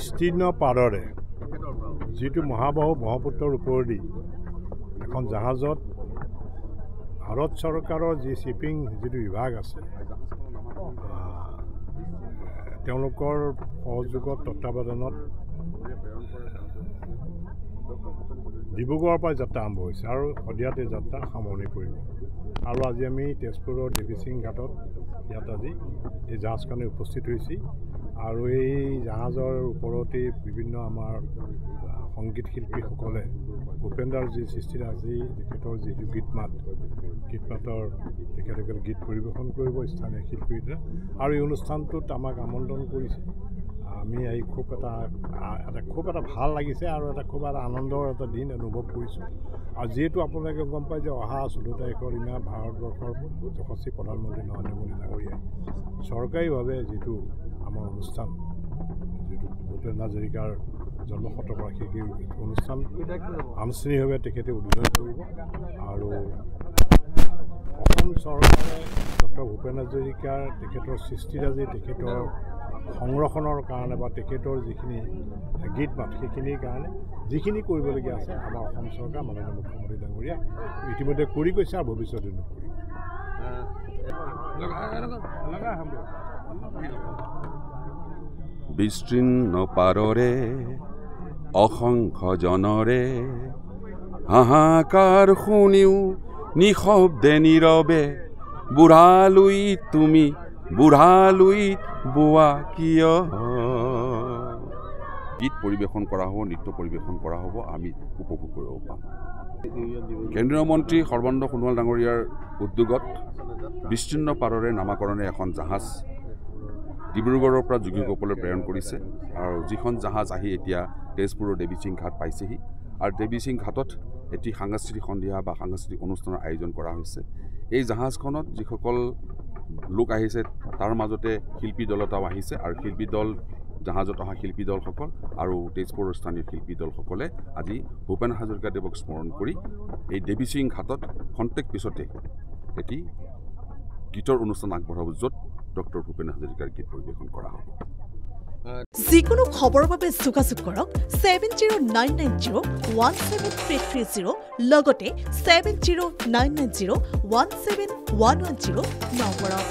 বিস্তীৰ্ণ পাৰৰে যিটো মহাবাহু ব্ৰহ্মপুত্ৰৰ ওপৰেদি এখন জাহাজত ভাৰত চৰকাৰৰ যি শ্বিপিং যিটো বিভাগ আছে তেওঁলোকৰ সহযোগত তত্বাৱধানত ডিব্ৰুগড়ৰ পৰা যাত্ৰা আৰম্ভ হৈছে আৰু সদিয়াতে যাত্ৰা সামৰণি পৰিব আৰু আজি আমি তেজপুৰৰ দেৱীসিং ঘাটত ইয়াত আজি এই জাহাজখনে উপস্থিত হৈছে আৰু এই জাহাজৰ ওপৰতে বিভিন্ন আমাৰ সংগীত শিল্পীসকলে ভূপেন্দ্ৰৰ যি সৃষ্টিত আজি তেখেতৰ যিটো গীতমাতৰ তেখেতসকলে গীত পৰিৱেশন কৰিব স্থানীয় শিল্পীৰে আৰু এই অনুষ্ঠানটোত আমাক আমন্ত্ৰণ কৰিছে আমি এই খুব এটা ভাল লাগিছে আৰু খুব এটা আনন্দৰ এটা দিন অনুভৱ কৰিছোঁ আৰু যিহেতু আপোনালোকে গম পায় যে অহা 14 তাৰিখৰ দিনা ভাৰতবৰ্ষৰ যশস্বী প্ৰধানমন্ত্ৰী নৰেন্দ্ৰ মোদী ডাঙৰীয়াই চৰকাৰীভাৱে যিটো আমাৰ অনুষ্ঠান যিটো ভূপেন হাজৰিকাৰ জন্ম শতবাৰ্ষিকী অনুষ্ঠান আনুষ্ঠানিকভাৱে তেখেতে উদ্বোধন কৰিব আৰু অসম চৰকাৰে ডক্টৰ ভূপেন হাজৰিকাৰ তেখেতৰ সৃষ্টিৰাজি তেখেতৰ সংৰক্ষণৰ কাৰণে বা তেখেতৰ যিখিনি গীত মাত সেইখিনিৰ কাৰণে যিখিনি কৰিবলগীয়া আছে আমাৰ অসম চৰকাৰ মাননীয় মুখ্যমন্ত্ৰী ডাঙৰীয়া ইতিমধ্যে কৰি গৈছে আৰু ভৱিষ্যতে নকৰিব বিস্তীৰ্ণ পাৰৰে অসংখ্য জনৰে হাহাকাৰ শুনিও নিশব্দে নীৰৱে বুঢ়ালুইত বোৱা কিয় গীত পৰিৱেশন কৰা হ'ব নৃত্য পৰিৱেশন কৰা হ'ব আমি উপভোগ কৰিব পাম কেন্দ্ৰীয় মন্ত্ৰী সৰ্বানন্দ সোণোৱাল ডাঙৰীয়াৰ উদ্যোগত বিস্তীৰ্ণ পাৰৰে নামাকৰণে এখন জাহাজ ডিব্ৰুগড়ৰ পৰা যোগীগোপাললৈ প্ৰেৰণ কৰিছে আৰু যিখন জাহাজ আহি এতিয়া তেজপুৰৰ দেৱীসিং ঘাট পাইছেহি আৰু দেৱীসিং ঘাটত এটি সাংস্কৃতিক সন্ধিয়া বা সাংস্কৃতিক অনুষ্ঠানৰ আয়োজন কৰা হৈছে এই জাহাজখনত যিসকল লোক আহিছে তাৰ মাজতে শিল্পী দল এটাও আহিছে আৰু শিল্পী দল জাহাজত অহা শিল্পী দলসকল আৰু তেজপুৰৰ স্থানীয় শিল্পী দলসকলে আজি ভূপেন হাজৰিকাদেৱক স্মৰণ কৰি এই দেৱীসিং ঘাটত খন্তেক পিছতে এটি গীতৰ অনুষ্ঠান আগবঢ়াব য'ত ডক্টৰ ভূপেন হাজৰিকাৰ গীত পৰিৱেশন কৰা হ'ব যিকোনো খবৰৰ বাবে যোগাযোগ কৰক 7099017330 লগতে 7099017110 নম্বৰত